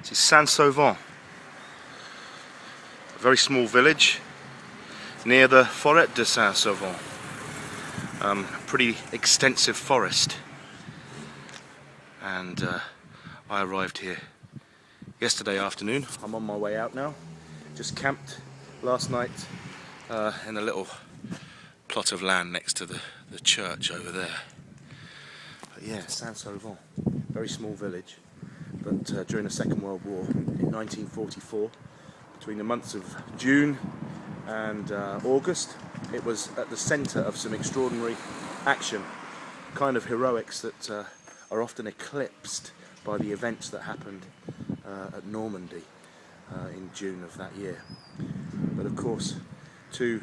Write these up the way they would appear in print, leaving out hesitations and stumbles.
This is Sauvant, a very small village near the Forêt de Sauvant, a pretty extensive forest, and I arrived here yesterday afternoon. I'm on my way out now. Just camped last night in a little plot of land next to the church over there. But yeah, Sauvant, very small village, but during the Second World War in 1944, between the months of June and August, it was at the centre of some extraordinary action, kind of heroics that are often eclipsed by the events that happened at Normandy in June of that year. But of course, to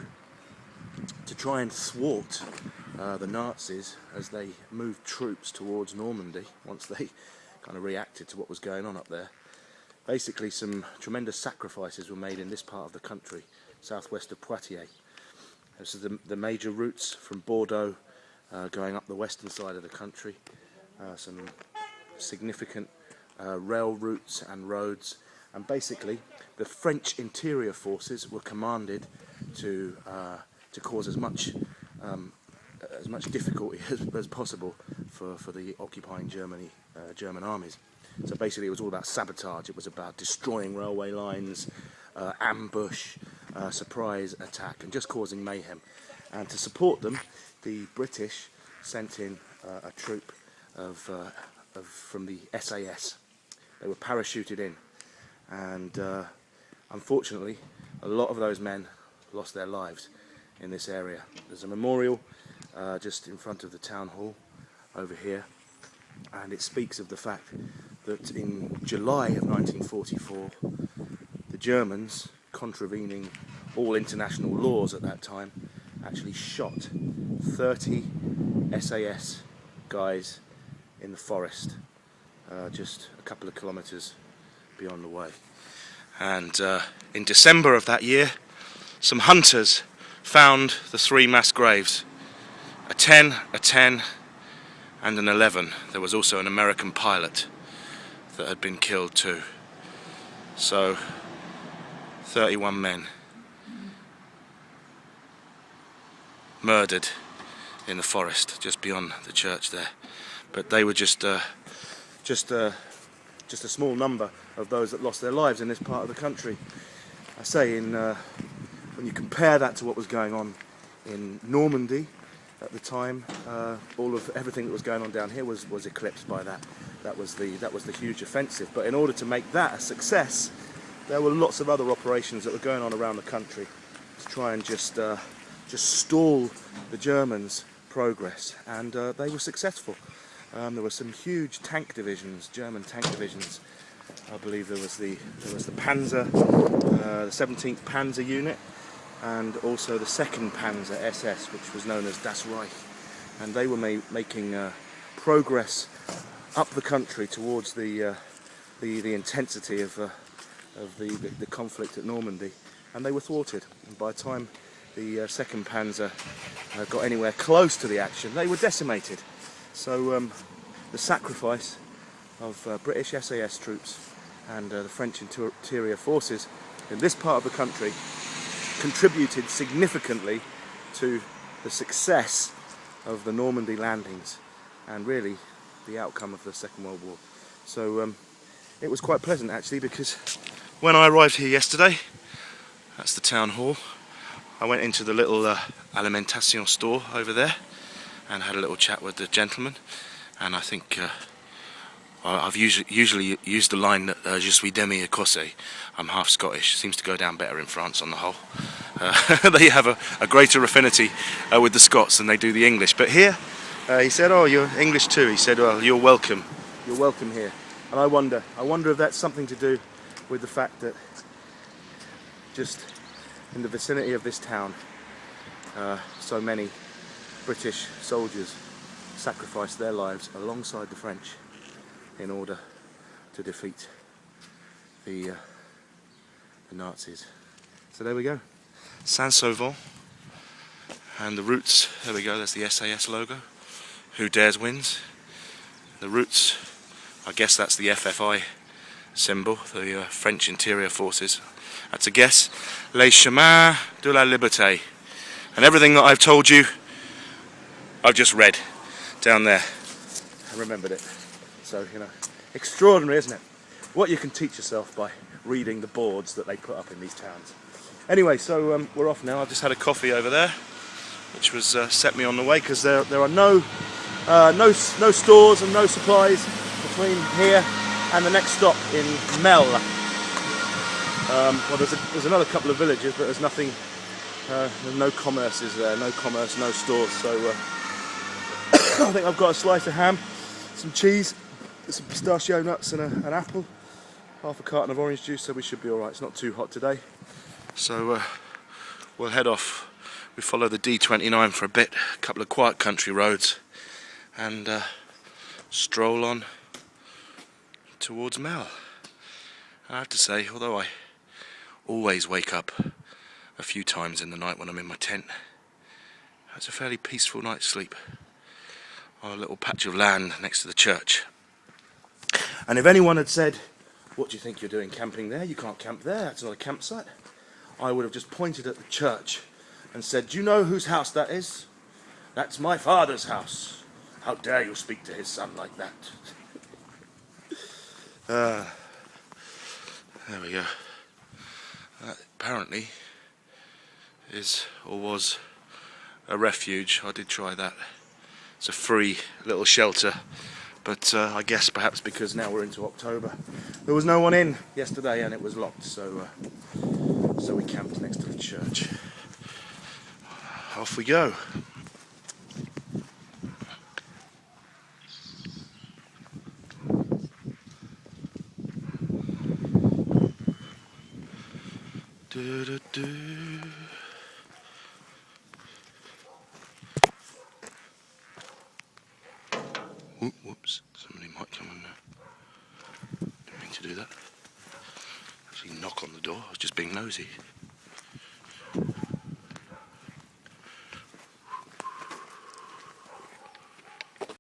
try and thwart the Nazis as they moved troops towards Normandy, once they kind of reacted to what was going on up there, basically some tremendous sacrifices were made in this part of the country, southwest of Poitiers. This is the major routes from Bordeaux going up the western side of the country, some significant rail routes and roads, and basically the French interior forces were commanded to cause as much difficulty as possible for the occupying German armies. So basically it was all about sabotage. It was about destroying railway lines, ambush, surprise attack, and just causing mayhem. And to support them, the British sent in a troop from the SAS. They were parachuted in, and unfortunately a lot of those men lost their lives in this area. There's a memorial just in front of the town hall over here, and it speaks of the fact that in July of 1944 the Germans, contravening all international laws at that time, actually shot 30 SAS guys in the forest just a couple of kilometres beyond the way. And in December of that year, some hunters found the three mass graves, a 10, a 10 and an 11. There was also an American pilot that had been killed too. So 31 men murdered in the forest just beyond the church there. But they were just a small number of those that lost their lives in this part of the country. I say, when you compare that to what was going on in Normandy at the time, everything that was going on down here was eclipsed by that. That was the huge offensive. But in order to make that a success, there were lots of other operations that were going on around the country to try and just stall the Germans' progress, and they were successful. There were some huge tank divisions, German tank divisions. I believe there was the Panzer, the 17th Panzer unit, and also the 2nd Panzer SS, which was known as Das Reich, and they were making progress up the country towards the intensity of the conflict at Normandy, and they were thwarted. And by the time the 2nd Panzer got anywhere close to the action, they were decimated. So the sacrifice of British SAS troops and the French interior forces in this part of the country contributed significantly to the success of the Normandy landings and really the outcome of the Second World War. So it was quite pleasant actually, because when I arrived here yesterday, that's the town hall, I went into the little alimentation store over there and had a little chat with the gentleman, and I think I've usually used the line that je suis demi-écossais, I'm half Scottish. Seems to go down better in France on the whole. They have a greater affinity with the Scots than they do the English. But here, he said, "Oh, you're English too." He said, "Well, you're welcome. You're welcome here." And I wonder if that's something to do with the fact that just in the vicinity of this town, so many British soldiers sacrificed their lives alongside the French in order to defeat the Nazis. So there we go, Sauvant, and the routes. There we go. There's the SAS logo. Who dares wins. The routes. I guess that's the FFI symbol, the French interior forces. That's a guess. Les chemins de la liberté. And everything that I've told you, I've just read down there and remembered it. So, you know, extraordinary, isn't it? What you can teach yourself by reading the boards that they put up in these towns. Anyway, so we're off now. I've just had a coffee over there, which was set me on the way, because there are no stores and no supplies between here and the next stop in Mel. Well, there's another couple of villages, but there's nothing. There's no commerce is there, no commerce, no stores. So I think I've got a slice of ham, some cheese, some pistachio nuts, and an apple. Half a carton of orange juice, so we should be all right. It's not too hot today. So we'll head off. We follow the D29 for a bit, a couple of quiet country roads, and stroll on towards Mel. I have to say, although I always wake up a few times in the night when I'm in my tent, it's a fairly peaceful night's sleep on a little patch of land next to the church. And if anyone had said, "What do you think you're doing camping there? You can't camp there, that's not a campsite," I would have just pointed at the church and said, "Do you know whose house that is? That's my father's house. How dare you speak to his son like that?" There we go. That apparently is, or was, a refuge. I did try that. It's a free little shelter, but I guess perhaps because now we're into October, there was no one in yesterday and it was locked, so we camped next to the church. Off we go. Whoops, somebody might come in there. Didn't mean to do that. Actually knock on the door, I was just being nosy.